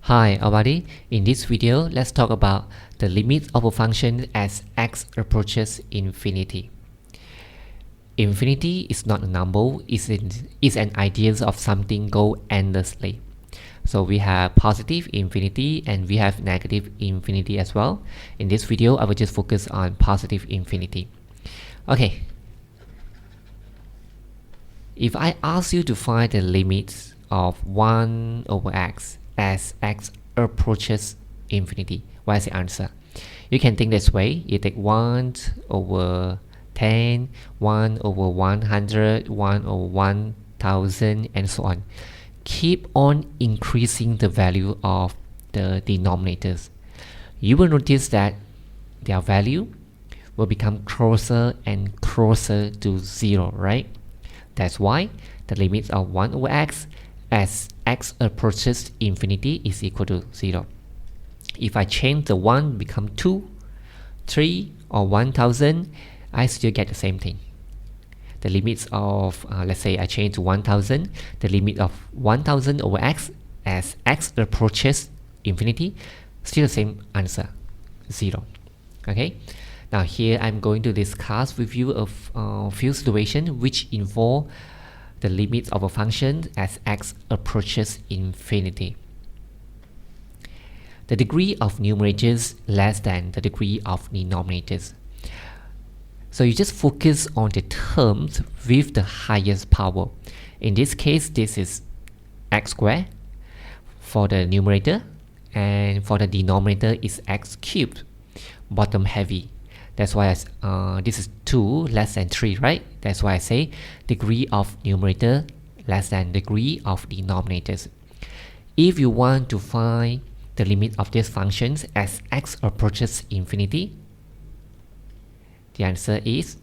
Hi everybody, in this video let's talk about the limit of a function as x approaches infinity. Infinity is not a number, it's an idea of something go endlessly. So we have positive infinity and we have negative infinity as well. In this video I will just focus on positive infinity. Okay, if I ask you to find the limits of 1 over x as x approaches infinity, what is the answer? You can think this way. You take 1 over 10, 1 over 100, 1 over 1000 and so on. Keep on increasing the value of the denominators. You will notice that their value will become closer and closer to 0, right? That's why the limit of 1 over x as x approaches infinity is equal to 0. If I change the 1 become 2, 3 or 1000, I still get the same thing. The limits of, let's say I change to 1000, the limit of 1000 over x as x approaches infinity, still the same answer, 0. Okay, now here I'm going to discuss with you a few situations which involve the limits of a function as x approaches infinity. The degree of numerators less than the degree of denominators. So you just focus on the terms with the highest power. In this case, this is x squared for the numerator, and for the denominator is x cubed, bottom heavy. That's why this is 2 less than 3, right? That's why I say degree of numerator less than degree of denominators. If you want to find the limit of these functions as x approaches infinity, the answer is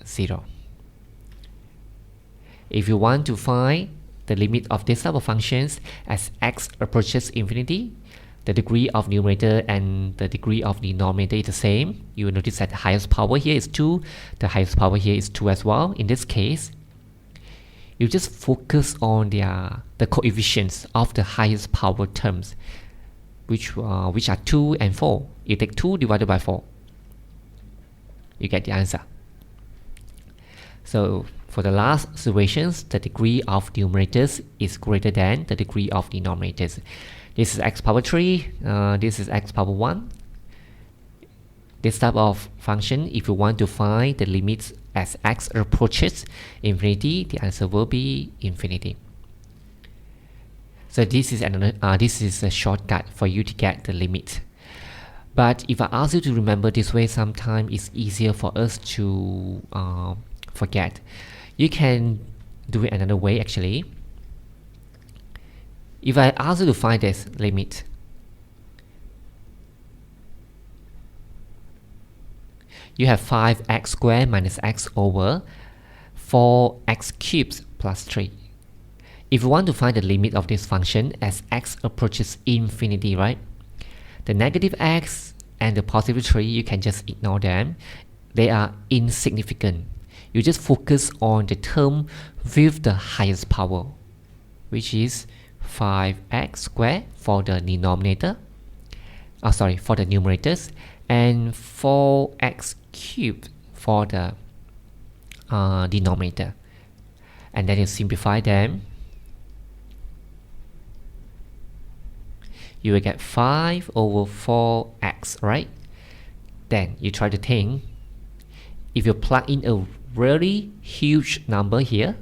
0. If you want to find the limit of this type of functions as x approaches infinity, the degree of numerator and the degree of denominator is the same. You will notice that the highest power here is 2, the highest power here is 2 as well. In this case, you just focus on the coefficients of the highest power terms, which are 2 and 4. You take 2 divided by 4. You get the answer. So for the last situations, the degree of numerators is greater than the degree of denominators. This is x power 3, this is x power 1. This type of function, if you want to find the limits as x approaches infinity, the answer will be infinity. So this is a shortcut for you to get the limit. But if I ask you to remember this way, sometimes it's easier for us to forget. You can do it another way actually. If I ask you to find this limit, you have 5x squared minus x over 4x cubed plus 3. If you want to find the limit of this function as x approaches infinity, right? The negative x and the positive 3, you can just ignore them. They are insignificant. You just focus on the term with the highest power, which is 5x squared for the denominator, for the numerators, and 4x cubed for the denominator. And then you simplify them. You will get 5 over 4x, right? Then you try to think, if you plug in a really huge number here,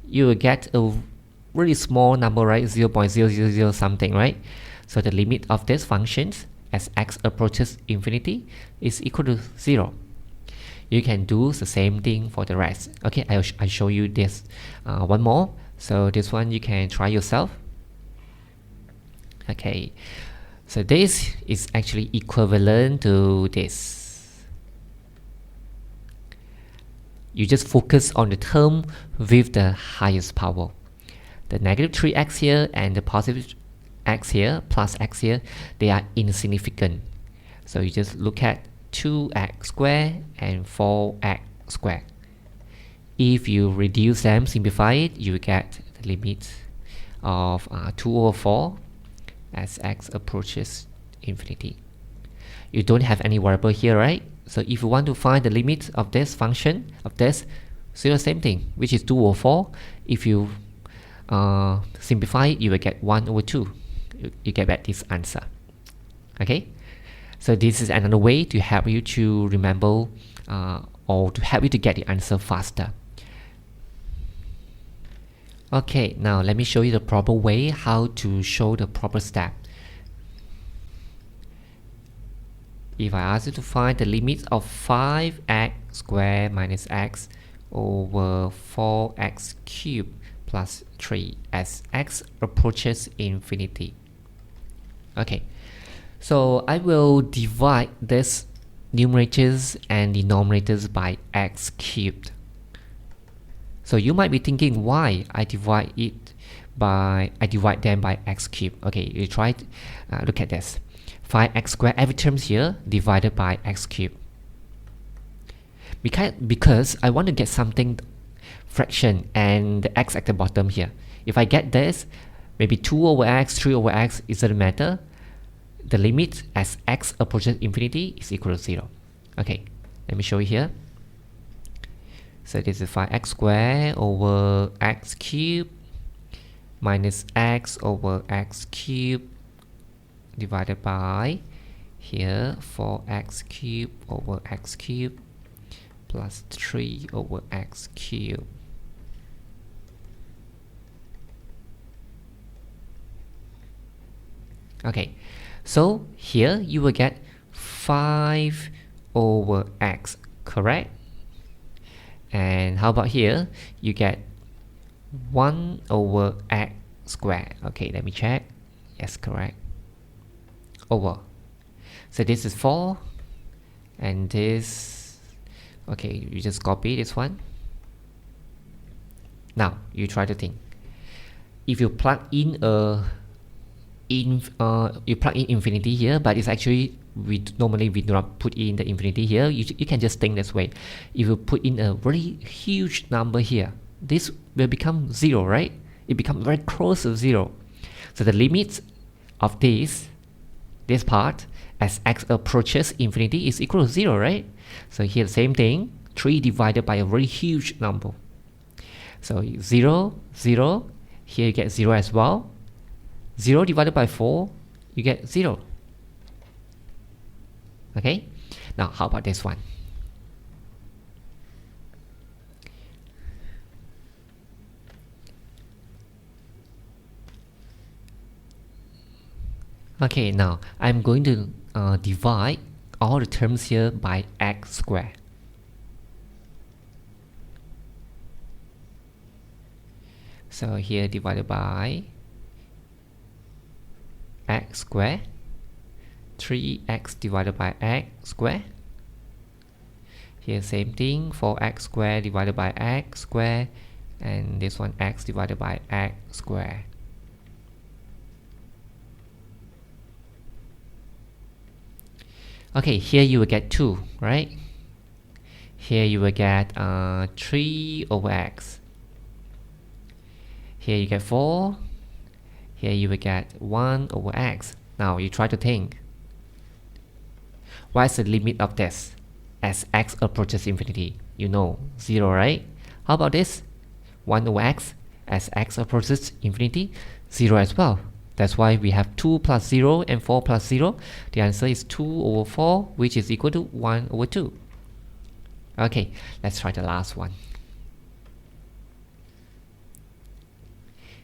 you will get a really small number, right? 0.000 something, right? So the limit of these functions as x approaches infinity is equal to 0. You can do the same thing for the rest. Okay, I'll show you this one more. So this one you can try yourself. Okay, so this is actually equivalent to this. You just focus on the term with the highest power. The negative 3x here and the positive x here plus x here, they are insignificant. So you just look at 2x squared and 4x squared. If you reduce them, simplify it, you get the limit of 2 over 4 as x approaches infinity. You don't have any variable here, right? So if you want to find the limit of this function, of this, so the same thing, which is 2 over 4. If you simplify it, you will get 1 over 2. You get back this answer. Okay? So this is another way to help you to remember or to help you to get the answer faster. Okay, now let me show you the proper way how to show the proper step. If I ask you to find the limit of 5x squared minus x over 4x cubed plus 3 as x approaches infinity. Okay, so I will divide this numerators and denominators by x cubed. So you might be thinking why I divide them by x cubed. Okay, you try to look at this. 5x squared, every term here divided by x cubed. Because I want to get something fraction and the x at the bottom here. If I get this, maybe 2 over x, 3 over x, it doesn't matter. The limit as x approaches infinity is equal to 0. Okay, let me show you here. So this is 5x squared over x cubed minus x over x cubed divided by here 4x cubed over x cubed plus 3 over x cubed. Okay, so here you will get 5 over x, correct? And how about here? You get 1 over x squared. Okay, let me check. Yes, correct. Over. So this is 4. And this... Okay, you just copy this one. Now, you try to think. If you plug in you plug in infinity here, but it's actually normally we do not put in the infinity here. You can just think this way. If you put in a very huge number here, this will become 0, right? It becomes very close to 0. So the limit of this part as x approaches infinity is equal to 0, right? So here the same thing, 3 divided by a very huge number. So 0, 0, here you get 0 as well. 0 divided by 4, you get 0. Okay, now how about this one? Okay, now I'm going to divide all the terms here by x squared. So here divided by x squared, 3x divided by x squared. Here same thing, 4x squared divided by x squared, and this one x divided by x squared. Okay, here you will get 2, right? Here you will get 3 over x. Here you get 4. Here you will get 1 over x. Now you try to think. What is the limit of this as x approaches infinity? You know, 0, right? How about this? 1 over x as x approaches infinity, 0 as well. That's why we have 2 plus 0 and 4 plus 0. The answer is 2 over 4, which is equal to 1 over 2. Okay, let's try the last one.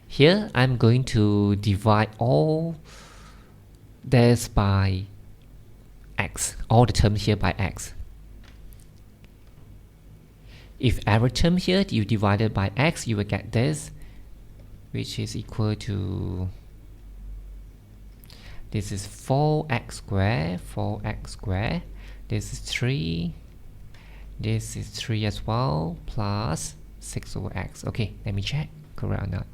Here, I'm going to divide all this by x, all the terms here by x. If every term here you divide it by x, you will get this, which is equal to, this is 4x squared, 4x squared, this is 3, this is 3 as well, plus 6 over x. Okay, let me check, correct or not.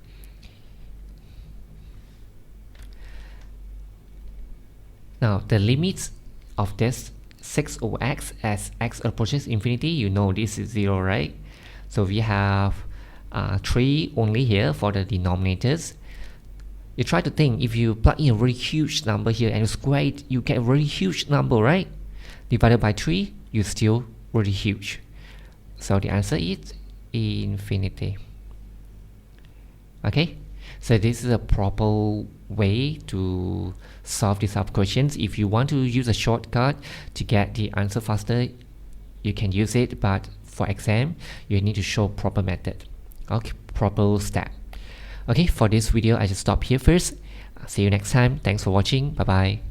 Now, the limits of this 6 over x as x approaches infinity, you know this is 0, right? So we have 3 only here for the denominators. You try to think, if you plug in a very huge number here and you square it, you get a very huge number, right? Divided by 3, you still very huge. So the answer is infinity. Okay, so this is a proper way to solve these type of questions. If you want to use a shortcut to get the answer faster, you can use it, but for exam, you need to show proper method. Okay, proper step. Okay, for this video, I just stop here first. See you next time. Thanks for watching. Bye bye.